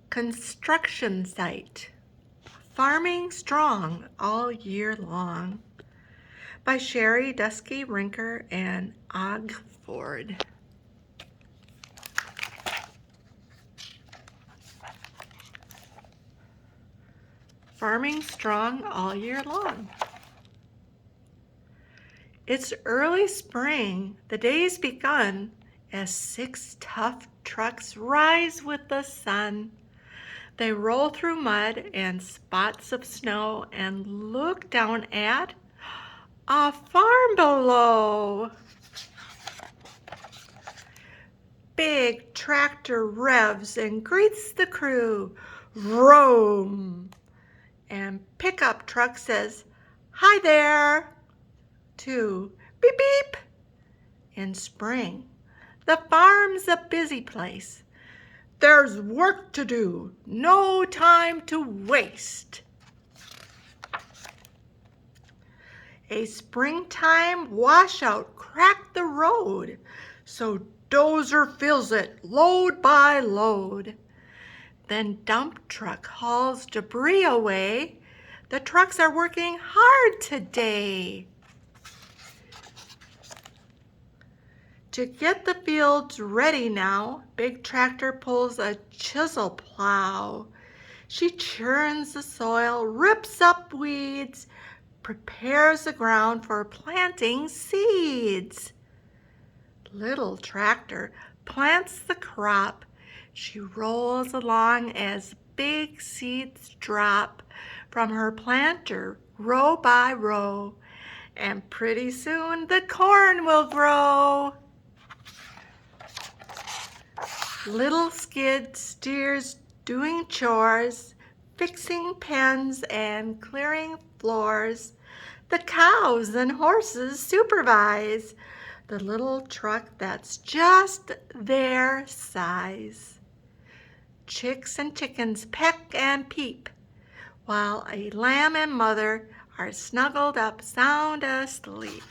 Construction site. Farming Strong All Year Long by Sherry Dusky Rinker and Og Ford. Farming Strong All Year Long. It's early spring, the day's begun, as 6 tough trucks rise with the sun. They roll through mud and spots of snow and look down at a farm below. Big tractor revs and greets the crew. Vroom! And pickup truck says, "Hi there," to beep beep. In spring, the farm's a busy place. There's work to do, no time to waste. A springtime washout cracked the road, so dozer fills it load by load. Then dump truck hauls debris away. The trucks are working hard today. To get the fields ready now, big tractor pulls a chisel plow. She churns the soil, rips up weeds, prepares the ground for planting seeds. Little tractor plants the crop. She rolls along as big seeds drop from her planter row by row, and pretty soon the corn will grow. Little skid steers doing chores, fixing pens and clearing floors. The cows and horses supervise the little truck that's just their size. Chicks and chickens peck and peep, while a lamb and mother are snuggled up sound asleep.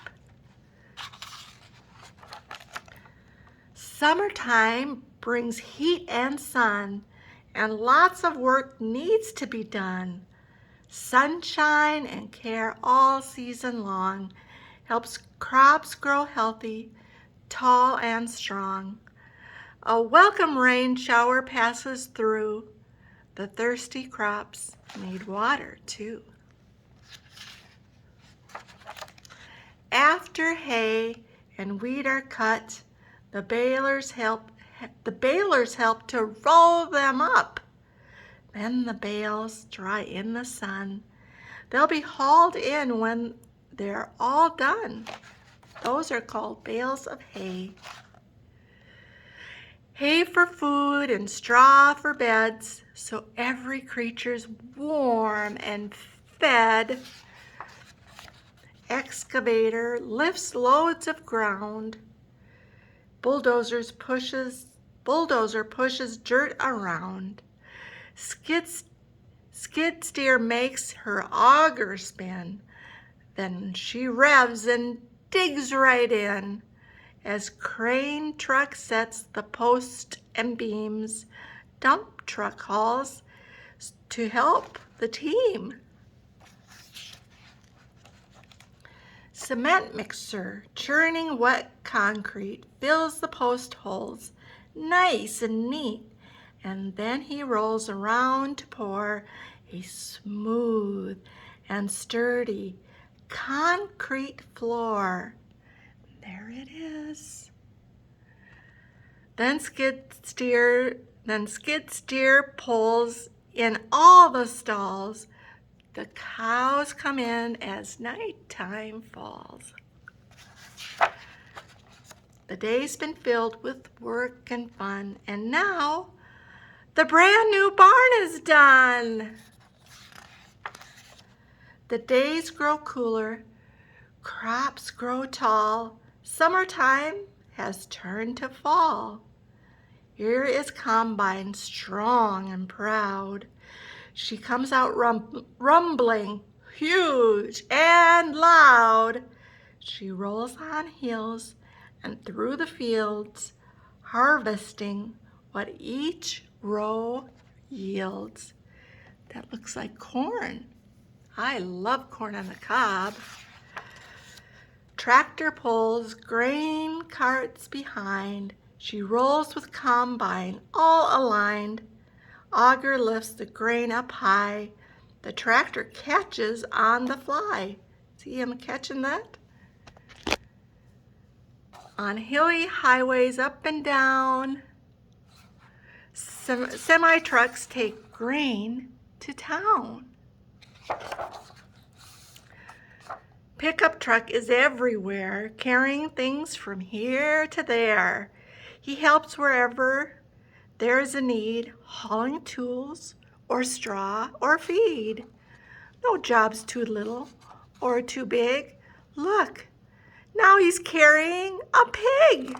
Summertime brings heat and sun, and lots of work needs to be done. Sunshine and care all season long helps crops grow healthy, tall and strong. A welcome rain shower passes through. The thirsty crops need water too. After hay and wheat are cut, the balers help to roll them up. Then the bales dry in the sun. They'll be hauled in when they're all done. Those are called bales of hay. Hay for food and straw for beds, so every creature's warm and fed. Excavator lifts loads of ground. Bulldozer pushes dirt around. Skid steer makes her auger spin. Then she revs and digs right in. As crane truck sets the post and beams, dump truck hauls to help the team. Cement mixer, churning wet concrete, fills the post holes nice and neat, and then he rolls around to pour a smooth and sturdy concrete floor. There it is. Then skid steer pulls in all the stalls. The cows come in as nighttime falls. The day's been filled with work and fun, and now the brand new barn is done. The days grow cooler, crops grow tall. Summertime has turned to fall. Here is Combine, strong and proud. She comes out rumbling, huge and loud. She rolls on hills and through the fields, harvesting what each row yields. That looks like corn. I love corn on the cob. Tractor pulls grain carts behind. She rolls with combine, all aligned. Auger lifts the grain up high. The tractor catches on the fly. See him catching that? On hilly highways up and down, semi-trucks take grain to town. Pickup truck is everywhere, carrying things from here to there. He helps wherever there is a need, hauling tools or straw or feed. No job's too little or too big. Look, now he's carrying a pig.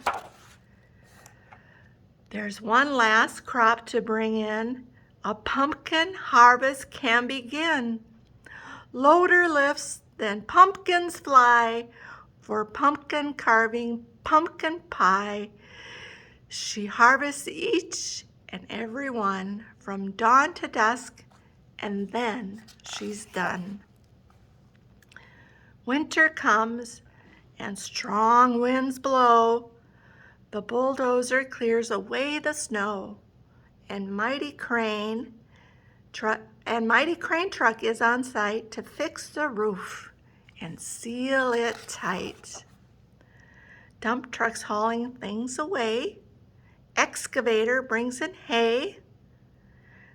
There's one last crop to bring in. A pumpkin harvest can begin. Loader lifts, then pumpkins fly for pumpkin carving, pumpkin pie. She harvests each and every one from dawn to dusk, and then she's done. Winter comes and strong winds blow. The bulldozer clears away the snow, and mighty crane truck is on site to fix the roof and seal it tight. Dump trucks hauling things away. Excavator brings in hay.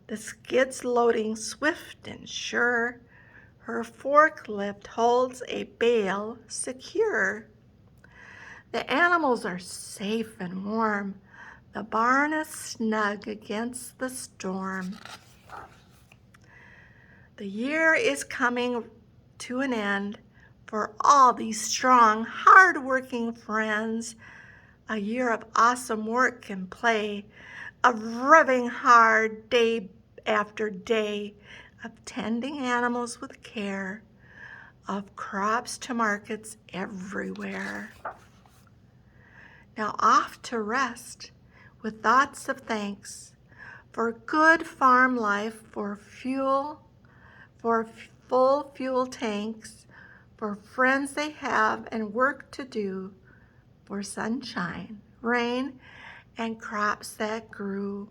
The skid's loading swift and sure. Her forklift holds a bale secure. The animals are safe and warm. The barn is snug against the storm. The year is coming to an end for all these strong, hard-working friends. A year of awesome work and play, of revving hard day after day, of tending animals with care, of crops to markets everywhere. Now off to rest with thoughts of thanks for good farm life, for fuel, for full fuel tanks, for friends they have and work to do, for sunshine, rain, and crops that grew,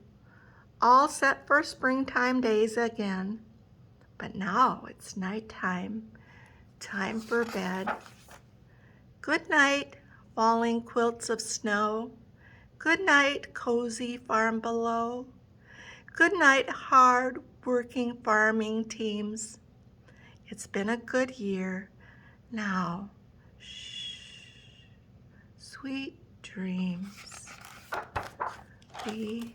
all set for springtime days again. But now it's nighttime, time for bed. Good night, falling quilts of snow. Good night, cozy farm below. Good night, hard-working farming teams. It's been a good year. Now, shh, sweet dreams. The